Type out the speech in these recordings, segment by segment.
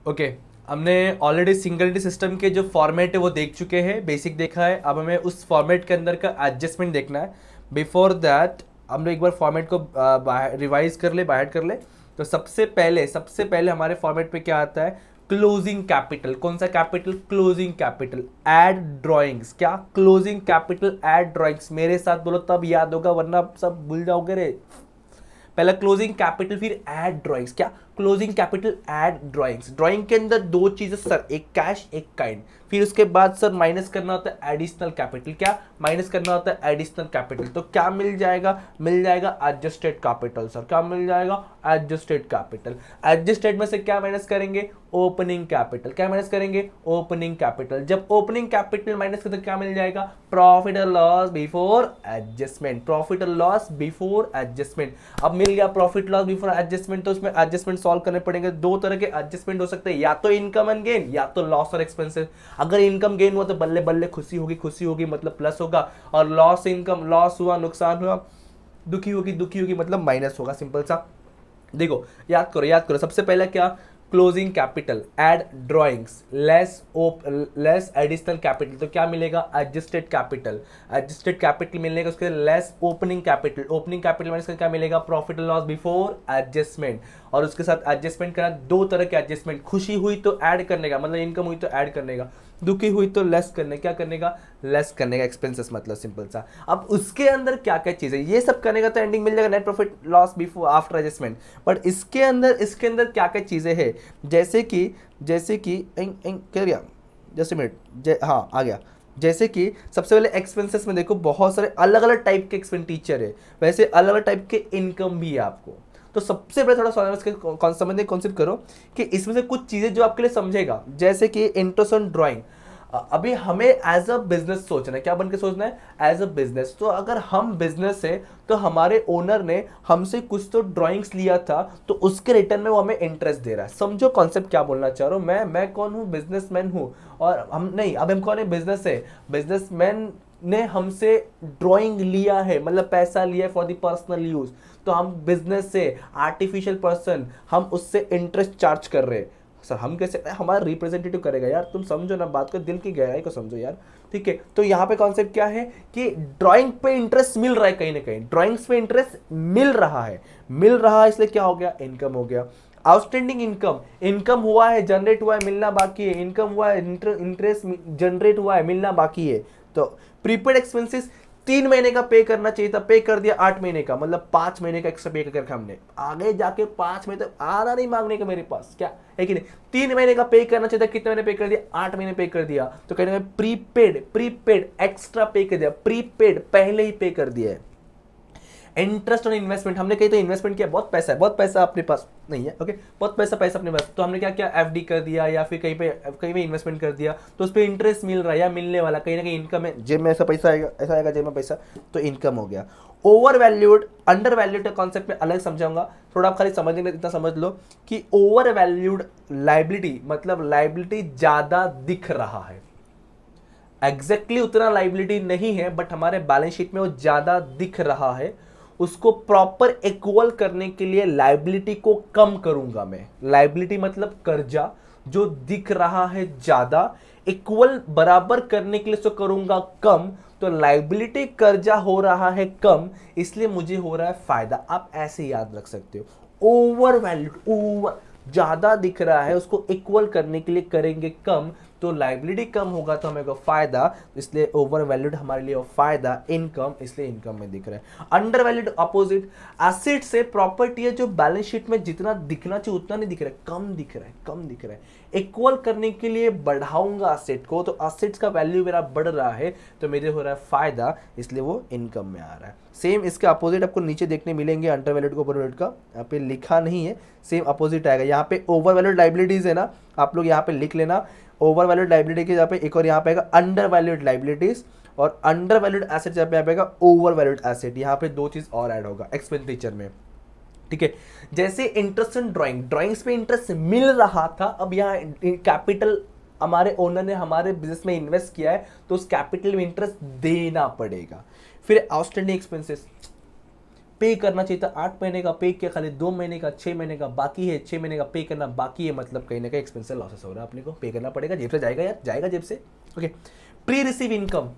Okay, हमने already singularity system के जो फॉर्मेट है वो देख चुके हैं, बेसिक देखा है। अब हमें उस फॉर्मेट के अंदर का एडजस्टमेंट देखना है। बिफोर दैट हम लोग एक बार फॉर्मेट को रिवाइज कर ले, बाहर कर ले। तो सबसे पहले हमारे फॉर्मेट पे क्या आता है? Closing capital. कौन सा capital? Closing capital. Add drawings. क्या? Closing capital add drawings. मेरे साथ बोलो तब याद होगा, वरना सब भूल जाओगे रे। पहला क्लोजिंग कैपिटल, फिर एड ड्राइंग्स। क्या? Closing capital add drawings. Drawing के अंदर दो चीजें सर, एक कैश एक काइंड। फिर उसके बाद सर माइनस करना होता है एडिशनल कैपिटल। क्या? माइनस करना होता है एडिशनल कैपिटल। तो क्या मिल जाएगा? मिल जाएगा एडजस्टेड कैपिटल। सर क्या मिल जाएगा? Adjusted capital. एडजस्टेड में से क्या माइनस करेंगे? Opening capital. क्या माइनस करेंगे? Opening capital. जब ओपनिंग कैपिटल माइनस करें तो क्या मिल जाएगा? प्रॉफिट और लॉस बिफोर एडजस्टमेंट। प्रॉफिट और लॉस बिफोर एडजस्टमेंट। अब मिल गया प्रॉफिट लॉस बिफोर एडजस्टमेंट, तो उसमें एडजस्टमेंट सॉल्व करने पड़ेंगे। दो तरह के एडजस्टमेंट हो सकते हैं, या तो इनकम एंड गेन, या तो लॉस और एक्सपेंसेस। अगर इनकम गेन हुआ तो बल्ले बल्ले खुशी होगी, खुशी होगी मतलब प्लस होगा, और लॉस इनकम, लॉस हुआ, नुकसान हुआ, दुखी होगी मतलब माइनस होगा। सिंपल सा। देखो याद करो। सबसे पहले क्या? Closing capital add drawings less additional capital. तो क्या मिलेगा? Adjusted capital. एडजस्टेड कैपिटल मिलेगा, उसके less opening capital. Opening capital minus क्या मिलेगा? Profit loss before adjustment. और उसके साथ एडजस्टमेंट करा, दो तरह के एडजस्टमेंट। खुशी हुई तो ऐड करने का, मतलब इनकम हुई तो ऐड करने का। दुखी हुई तो लेस करने, क्या करने का? लेस करने का, एक्सपेंसेस मतलब। सिंपल सा। अब उसके अंदर क्या क्या चीज है ये सब करने का, तो एंडिंग मिल जाएगा net profit loss before after adjustment. But इसके अंदर क्या क्या चीजें हैं? जैसे कि क्या गया? जस्ट मिनट, हाँ आ गया। जैसे कि सबसे पहले एक्सपेंसेस में देखो, बहुत सारे अलग अलग टाइप के एक्सपेंडिचर है, वैसे अलग अलग टाइप के इनकम भी है आपको। तो सबसे पहले थोड़ा समझने की कोशिश करो कि इसमें से कुछ चीजें जो आपके लिए समझेगा, जैसे कि इंटरेस्ट ऑन ड्राइंग। अभी हमें एज अ बिजनेस सोचना है। क्या बन के सोचना है? As a business. तो अगर हम बिजनेस है तो हमारे ओनर ने हमसे कुछ तो ड्राइंग्स लिया था, तो उसके रिटर्न में वो हमें इंटरेस्ट दे रहा है। समझो कॉन्सेप्ट क्या बोलना चाह रहा हूं। मैं कौन हूं? बिजनेसमैन हूं। और हम नहीं, अब हम कौन है? बिजनेस है। बिजनेसमैन ने हमसे ड्राइंग लिया है, मतलब पैसा लिया है फॉर द पर्सनल यूज। तो हम बिजनेस से आर्टिफिशियल पर्सन, हम उससे इंटरेस्ट चार्ज कर रहे हैं। सर हम कैसे? हमारा रिप्रेजेंटेटिव करेगा यार, तुम समझो ना बात को, दिल की गहराई को समझो यार। ठीक है, तो यहाँ पे कॉन्सेप्ट क्या है कि ड्राइंग पे इंटरेस्ट मिल रहा है, कहीं ना कहीं ड्राइंग्स पे इंटरेस्ट मिल रहा है। इसलिए क्या हो गया? इनकम हो गया। आउटस्टैंडिंग इनकम, इनकम हुआ है, जनरेट हुआ है, मिलना बाकी है। इनकम हुआ है, इंटरेस्ट जनरेट हुआ है, मिलना बाकी है। तो प्रीपेड एक्सपेंसेस 3 महीने का पे करना चाहिए था, पे कर दिया 8 महीने का, मतलब 5 महीने का एक्स्ट्रा पे करके हमने आगे जाके 5 महीने तक आना नहीं मांगने का मेरे पास, क्या है कि नहीं? 3 महीने का पे करना चाहिए था, कितने महीने पे कर दिया? 8 महीने पे कर दिया। तो कहने में प्रीपेड एक्स्ट्रा पे कर दिया, प्रीपेड पहले ही पे कर दिया है। इंटरेस्ट ऑन इन्वेस्टमेंट, हमने कहीं तो इन्वेस्टमेंट किया, बहुत पैसा अपने पास नहीं है, ओके, बहुत पैसा अपने पास, तो हमने क्या किया? एफडी कर दिया, या फिर कहीं पे इन्वेस्टमेंट कर दिया, तो उस पर इंटरेस्ट मिल रहा है या मिलने वाला, कहीं ना कहीं इनकम है। जेब में ऐसा पैसा आएगा, ऐसा आएगा जेब में पैसा, तो इनकम हो गया। Over valued, under valued concept में अलग समझाऊंगा, थोड़ा आप खाली समझने में इतना समझ लो कि ओवर वैल्यूड लाइबिलिटी, मतलब लाइबिलिटी ज्यादा दिख रहा है। एग्जैक्टली उतना लाइबिलिटी नहीं है, बट हमारे बैलेंस शीट में वो ज्यादा दिख रहा है। उसको प्रॉपर इक्वल करने के लिए लाइबिलिटी को कम करूंगा मैं। लाइबिलिटी मतलब कर्जा जो दिख रहा है ज्यादा, इक्वल बराबर करने के लिए उसको करूंगा कम। तो लाइबिलिटी कर्जा हो रहा है कम, इसलिए मुझे हो रहा है फायदा। आप ऐसे याद रख सकते हो। ओवर वैल्यूड, ओवर ज्यादा दिख रहा है, उसको इक्वल करने के लिए करेंगे कम, तो लाइबिलिटी कम होगा तो हमें को फायदा, इसलिए ओवर वैल्यूड हमारे लिए फायदा। इनकम, इसलिए इनकम में दिख रहा है। अंडर वैल्यूड अपोजिट, एसेट से प्रॉपर्टी है जो बैलेंस शीट में जितना दिखना चाहिए उतना नहीं दिख रहा है, कम दिख रहा है। इक्वल करने के लिए बढ़ाऊंगा एसेट को, तो एसेट्स का वैल्यू मेरा बढ़ रहा है, तो मेरे हो रहा है फायदा, इसलिए वो इनकम में आ रहा है। सेम इसके अपोजिट आपको नीचे देखने मिलेंगे, अंडर वैल्यूड को ओवर वैल्यूड का, यहाँ पे लिखा नहीं है, सेम अपोजिट आएगा। यहाँ पे ओवर वैल्यूड लाइबिलिटीज है ना, आप लोग यहाँ पे लिख लेना। ओवर वैल्यूड लाइबिलिटी के यहाँ पे एक और यहाँ पे आएगा अंडर वैल्यूड लाइबिलिटीज, और अंडर वैल्यूड एसेट यहाँ पे आएगा ओवर वैल्यूड एसेट। यहाँ पे दो चीज और ऐड होगा एक्सपेंडिचर में, ठीक है। जैसे इंटरेस्ट इन ड्राइंग्स पे इंटरेस्ट मिल रहा था, अब यहाँ कैपिटल हमारे ओनर ने हमारे बिजनेस में इन्वेस्ट किया है, तो उस कैपिटल में इंटरेस्ट देना पड़ेगा। फिर आउटस्टैंडिंग एक्सपेंसेस, पे करना चाहिए था 8 महीने का, पे किया खाली 2 महीने का, 6 महीने का बाकी है, 6 महीने का पे करना बाकी है, मतलब कहीं ना कहीं एक्सपेंसिव लॉसेस हो रहा है, अपने को पे करना पड़ेगा, जेब से जाएगा यार, जाएगा जेब से। Okay, pre receive income,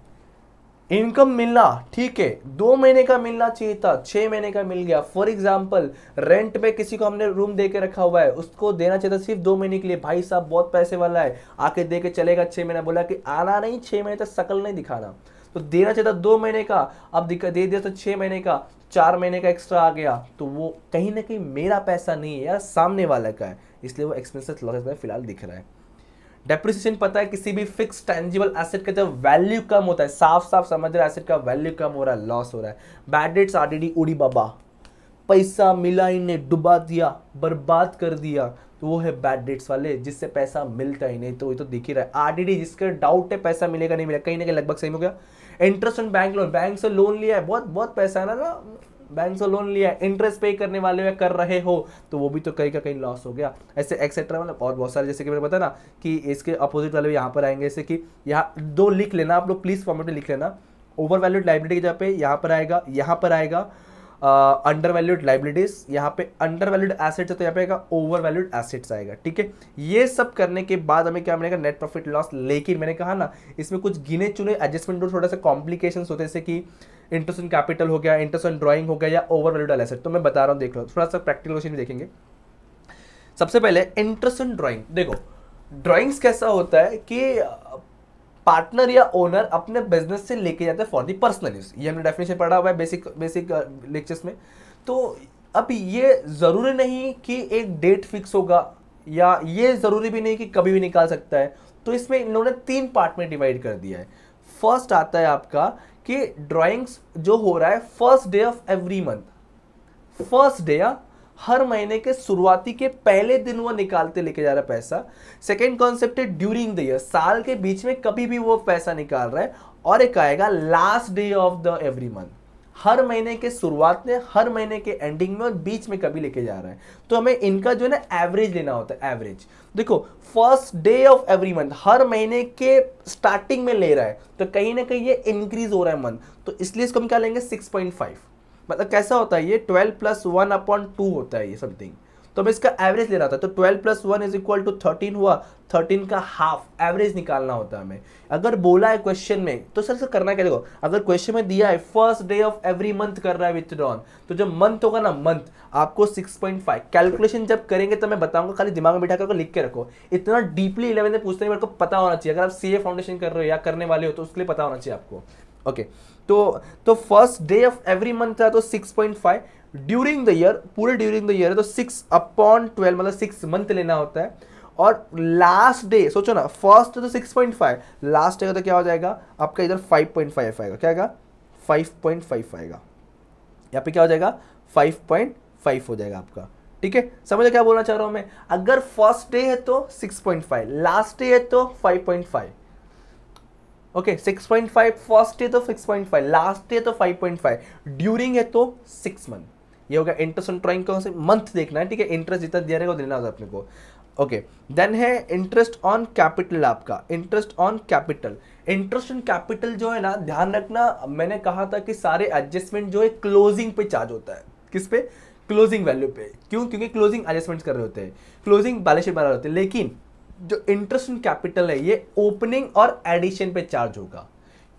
income मिलना ठीक है, 2 महीने का मिलना चाहिए था, 6 महीने का मिल गया। फॉर एग्जाम्पल रेंट पे किसी को हमने रूम दे के रखा हुआ है, उसको देना चाहिए था सिर्फ 2 महीने के लिए, भाई साहब बहुत पैसे वाला है, आके दे के चलेगा 6 महीना, बोला कि आना नहीं 6 महीने तक शकल नहीं दिखाना, तो देना चाहिए था 2 महीने का, अब दे दिया तो 6 महीने का, 4 महीने का एक्स्ट्रा आ गया, तो वो कहीं ना कहीं मेरा पैसा नहीं है यार, सामने वाला का है, इसलिए वो एक्सपेंसिव लॉसेस में फिलहाल दिख रहा है। डेप्रिसिएशन पता है किसी भी फिक्स टेंजिबल एसेट का जब वैल्यू कम होता है, साफ साफ समझ रहा है, एसेट का वैल्यू कम हो रहा है, लॉस हो रहा है। बैड डेट्स आरडीडी उड़ी बाबा, पैसा मिला इन्हें, डुबा दिया, बर्बाद कर दिया, तो वो है बैड डेट्स वाले, जिससे पैसा मिलता ही नहीं, तो ये तो दिख ही रहा है। आरडीडी जिसका डाउट है पैसा मिलेगा नहीं मिलेगा, कहीं ना कहीं लगभग सही हो गया। Interest on bank loan, bank से लोन लिया है, बहुत बहुत पैसा है ना, बैंक से लोन लिया है, इंटरेस्ट पे करने वाले हो या कर रहे हो, तो वो भी तो कहीं का कहीं लॉस हो गया, ऐसे एक्सेट्रा, मतलब और बहुत सारे, जैसे कि मैंने बताया ना कि इसके अपोजिट वाले यहाँ पर आएंगे, जैसे कि यहाँ 2 लिख लेना आप लोग प्लीज, फॉर्मेट में लिख लेना। ओवर वैल्यूड लाइबिलिटी की जगह पे यहाँ पर आएगा, अंडर वैल्यूड लाइबिलिटीज, यहाँ पे अंडर वैल्यूड एसेट्स है तो यहाँ पे आएगा ओवर वैल्यूड एसेट्स आएगा, ठीक है। ये सब करने के बाद हमें क्या मिलेगा, नेट प्रॉफिट लॉस। लेकिन मैंने कहा ना इसमें कुछ गिने चुने एडजस्टमेंट और थोड़ा सा कॉम्प्लिकेशंस होते हैं, जैसे कि इंटरेस्ट ऑन कैपिटल हो गया, इंटरेस्ट ऑन ड्राइंग हो गया, या ओवर वैल्यूड एसेट, तो मैं बता रहा हूँ, देख लो थोड़ा सा प्रैक्टिकल क्वेश्चन भी देखेंगे। सबसे पहले इंटरेस्ट ऑन ड्राइंग, देखो ड्राइंग्स कैसा होता है कि पार्टनर या ओनर अपने बिजनेस से लेके जाते हैं फॉर दी पर्सनल यूज, ये हमने डेफिनेशन पढ़ा हुआ है बेसिक लेक्चर्स में। तो अब ये जरूरी नहीं कि एक डेट फिक्स होगा, या ये जरूरी भी नहीं कि कभी भी निकाल सकता है, तो इसमें इन लोगों ने 3 पार्ट में डिवाइड कर दिया है। फर्स्ट आता है आपका कि ड्राइंग्स जो हो रहा है first day of every month, first day या हर महीने के शुरुआती के पहले दिन वो निकालते लेके जा रहा है पैसा। सेकेंड कॉन्सेप्ट है ड्यूरिंग द ईयर, साल के बीच में कभी भी वो पैसा निकाल रहा है। और एक आएगा last day of the every month, हर महीने के शुरुआत में, हर महीने के एंडिंग में, और बीच में कभी लेके जा रहा है। तो हमें इनका जो है ना एवरेज लेना होता है, एवरेज। देखो first day of every month, हर महीने के स्टार्टिंग में ले रहा है, तो कहीं ना कहीं ये इंक्रीज हो रहा है मंथ, तो इसलिए इसको हम क्या लेंगे 6.5, मतलब कैसा होता है ये 12 + 1/2 होता है ये समथिंग, तो मैं इसका एवरेज ले रहा था, तो 12 + 1 = 13 हुआ, 13 का हाफ एवरेज निकालना होता है हमें। अगर बोला है क्वेश्चन में तो सर करना क्या, देखो अगर क्वेश्चन में दिया है first day of every month कर रहा है विथड्रॉन, तो जब मंथ होगा ना मंथ, आपको 6.5 कैलकुलेशन जब करेंगे तो मैं बताऊंगा, खाली दिमाग में बिठा कर लिख के रखो। इतना डीपली 11th में पूछते हैं, मेरे को पता होना चाहिए, अगर आप सीए फाउंडेशन कर रहे हो या करने वाले हो तो उसके लिए पता होना चाहिए आपको। ओके, तो first day of every month था तो 6.5, ड्यूरिंग द ईयर, पूरे ड्यूरिंग द ईयर है तो 6/12 मतलब 6 मंथ लेना होता है। और लास्ट डे सोचो ना, फर्स्ट तो 6.5, लास्ट डे का तो क्या हो जाएगा आपका, इधर 5.5 आएगा, क्या आएगा 5.5 आएगा, यहाँ पे क्या हो जाएगा 5.5 हो जाएगा आपका, ठीक है। समझे क्या बोलना चाह रहा हूं मैं, अगर फर्स्ट डे है तो 6.5, लास्ट डे है तो 5.5, ओके 6.5 फर्स्ट डे तो 6.5, लास्ट डे तो 5.5, ड्यूरिंग है तो 6 मंथ, ये होगा इंटरेस्ट ऑन ड्राइंग, कौन से मंथ देखना है, ठीक है, इंटरेस्ट जितना दिया रहेगा वो देना होगा अपने को। ओके, देन है इंटरेस्ट ऑन कैपिटल, आपका interest on capital. Interest on capital जो है ना, ध्यान रखना, मैंने कहा था कि सारे एडजस्टमेंट जो है क्लोजिंग पे चार्ज होता है, किस पे, क्लोजिंग वैल्यू पे, क्यों, क्योंकि क्लोजिंग एडजस्टमेंट कर रहे होते हैं, क्लोजिंग बैलेंस शीट बना रहे होते हैं। लेकिन जो इंटरेस्ट ऑन कैपिटल है ये ओपनिंग और एडिशन पे चार्ज होगा,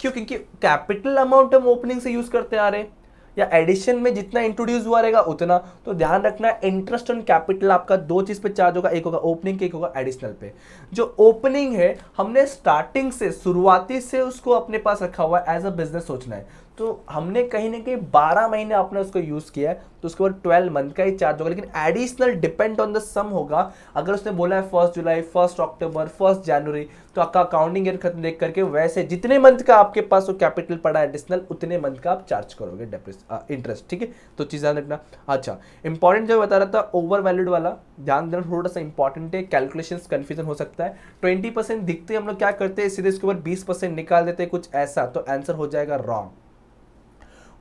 क्यों, क्योंकि कैपिटल अमाउंट हम ओपनिंग से यूज करते आ रहे हैं, या एडिशन में जितना इंट्रोड्यूस हुआ रहेगा उतना। तो ध्यान रखना इंटरेस्ट ऑन कैपिटल आपका 2 चीज पे चार्ज होगा, एक होगा ओपनिंग, एक होगा एडिशनल पे। जो ओपनिंग है हमने स्टार्टिंग से, शुरुआती से उसको अपने पास रखा हुआ है, एज अ बिजनेस सोचना है, तो हमने कहीं ना कहीं 12 महीने आपने उसको यूज किया है, तो उसके बाद 12 मंथ का ही चार्ज होगा। लेकिन एडिशनल डिपेंड ऑन द सम होगा, अगर उसने बोला है 1 जुलाई, 1 अक्टूबर, 1 जनवरी, तो आपका अकाउंटिंग ईयर खत्म देख करके वैसे जितने मंथ का आपके पास वो कैपिटल पड़ा है एडिशनल, उतने मंथ का आप चार्ज करोगे इंटरेस्ट, ठीक है। तो चीज ध्यान रखना। अच्छा, इंपॉर्टेंट जो बता रहा था ओवर वैल्यूड वाला, ध्यान देना थोड़ा सा इंपॉर्टेंट है, कैलकुलेशंस कंफ्यूजन हो सकता है। 20% दिखते हम लोग क्या करते हैं, सीधे इसके ऊपर 20% निकाल देते हैं, कुछ ऐसा, तो आंसर हो जाएगा wrong.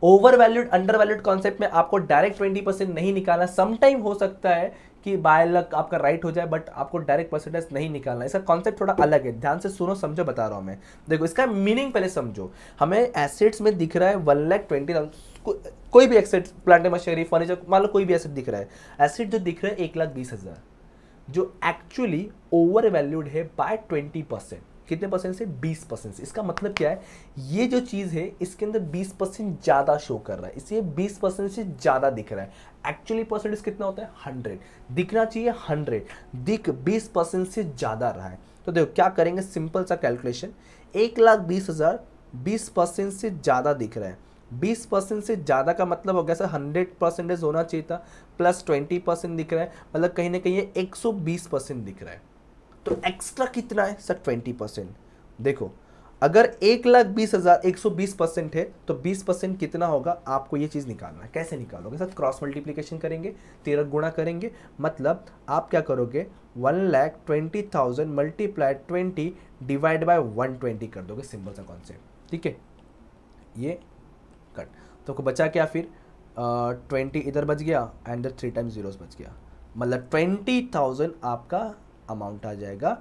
Over valued under valued concept में आपको डायरेक्ट 20% नहीं निकालना, समटाइम हो सकता है कि बाय लक आपका राइट हो जाए, बट आपको डायरेक्ट परसेंटेज नहीं निकालना। इसका कॉन्सेप्ट थोड़ा अलग है, ध्यान से सुनो समझो, बता रहा हूं मैं। देखो इसका मीनिंग पहले समझो, हमें एसेट्स में दिख रहा है 1,20,000, कोई भी एसेट, प्लांट मशीनरी, फर्नीचर, मान लो कोई भी एसेट दिख रहा है, एसेट जो दिख रहा है 1,20,000, जो एक्चुअली ओवर वैल्यूड है बाय 20%। कितने परसेंट से? 20% से। इसका मतलब क्या है, ये जो चीज है इसके अंदर 20% ज्यादा शो कर रहा है, इसलिए 20% से ज्यादा दिख रहा है। एक्चुअली परसेंटेज कितना होता है? 100 दिखना चाहिए, 100 दिख 20% से ज्यादा रहा है। तो देखो क्या करेंगे, सिंपल सा कैलकुलेशन, 1,20,000 20% से ज्यादा दिख रहा है। 20% से ज्यादा का मतलब हो गया सर 100% होना चाहिए था, प्लस 20% दिख रहा है, मतलब कहीं ना कहीं ये 120% दिख रहा है। तो एक्स्ट्रा कितना है सर? 20%। देखो अगर 1,20,000 120% है तो 20% कितना होगा, आपको ये चीज निकालना है। कैसे निकालोगे सर? क्रॉस मल्टीप्लीकेशन करेंगे, 13 गुणा करेंगे, मतलब आप क्या करोगे, 1,20,000 मल्टीप्लाइड 20 डिवाइड बाय 120 कर दोगे। सिंपल सा कॉन्सेप्ट, ठीक है। ये कट तो को बचा क्या फिर, 20 इधर बच गया एंड 3 टाइम्स जीरोस बच गया, मतलब 20,000 आपका अमाउंट आ जाएगा।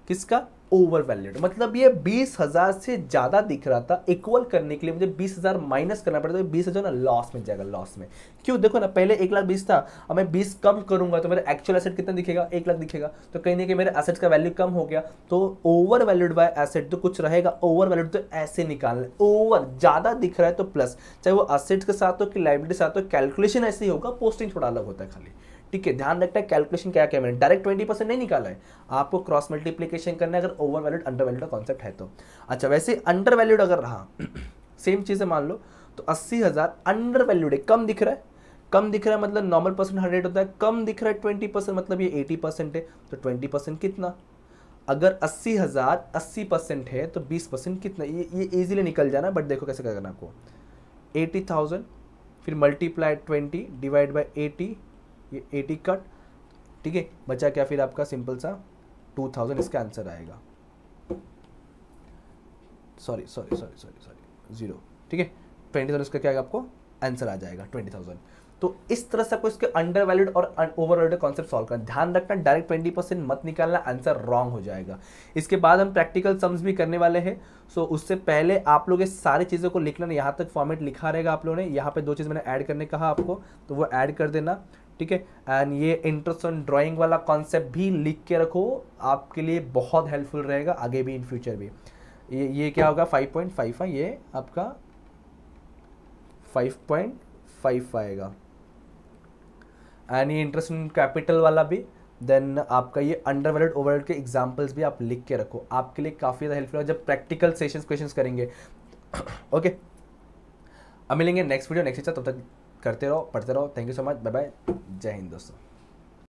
किसका? Over valued. मतलब ये 20,000 से ज्यादा दिख रहा था, इक्वल करने के लिए मुझे 20,000 माइनस करना पड़ता है, 20,000 ना लॉस में जाएगा, लॉस में। क्यों? देखो ना, पहले 1,20,000 था, अब मैं 20 कम करूंगा तो मेरा एक्चुअल एसेट कितना दिखेगा? 1,00,000 दिखेगा। तो कहीं ना कहीं मेरे एसेट्स का वैल्यू कम हो गया, तो ओवर वैल्यूड बाय एसेट तो कुछ रहेगा, ओवर वैल्यूड तो ऐसे निकालना है। ओवर ज्यादा दिख रहा है तो प्लस, चाहे वो एसेट्स के साथ हो कि लायबिलिटी के साथ हो, कैलकुलेशन ऐसे ही होगा, पोस्टिंग थोड़ा अलग होता है खाली, ठीक है। ध्यान रखना है कैलकुलेशन क्या क्या, मैंने डायरेक्ट 20% नहीं निकाला है, आपको क्रॉस मल्टीप्लीकेशन करना है अगर ओवर वैल्यूड अंडर वैल्यूड का कॉन्सेप्ट है तो। अच्छा, वैसे अंडर वैल्यूड अगर रहा सेम चीज है, मान लो तो 80,000 अंडर वैल्यूड है, कम दिख रहा है, कम दिख रहा है मतलब नॉर्मल परसेंट 100 होता है, कम दिख रहा है 20%, मतलब ये 80% है, तो 20% कितना? अगर 80,000 80% है तो 20% कितना? ये इजीली निकल जाना, बट देखो कैसे करना आपको, 80,000 फिर मल्टीप्लाइड 20 डिवाइड बाई 80, ये 80 कट, ठीक है। बचा क्या फिर आपका? सिंपल सा 2,000 इसका आंसर आएगा। सॉरी 0, ठीक है। 20,000 इसका क्या आएगा? आपको आंसर आ जाएगा 20,000। तो इस तरह से आपको इसके अंडर वैल्यूड और ओवर वैल्यूड कॉन्सेप्ट सॉल्व करना। ध्यान रखना डायरेक्ट 20% मत निकालना, आंसर रॉन्ग हो जाएगा। इसके बाद हम प्रैक्टिकल सम्स भी करने वाले हैं, सो उससे पहले आप लोग ये सारी चीज़ों को लिखना। यहाँ तक फॉर्मेट लिखा रहेगा आप लोगों ने, यहाँ पे 2 चीज़ मैंने ऐड करने कहा आपको, तो वो ऐड कर देना, ठीक है। एंड ये इंटरेस्ट ऑन ड्राइंग वाला कॉन्सेप्ट भी लिख के रखो, आपके लिए बहुत हेल्पफुल रहेगा आगे भी, इन फ्यूचर भी। ये क्या होगा? 5.5, ये आपका 5.5 आएगा। एंड ये इंटरेस्ट इन कैपिटल वाला भी, देन आपका ये अंडर वैल्यूड ओवर वैल्यूड के एग्जांपल्स भी आप लिख के रखो, आपके लिए काफ़ी ज़्यादा हेल्पफुल है जब प्रैक्टिकल सेशंस क्वेश्चंस करेंगे। ओके, अब मिलेंगे नेक्स्ट वीडियो नेक्स्ट, तब तक करते रहो, पढ़ते रहो। Thank you so much, bye bye, जय हिंद दोस्तों।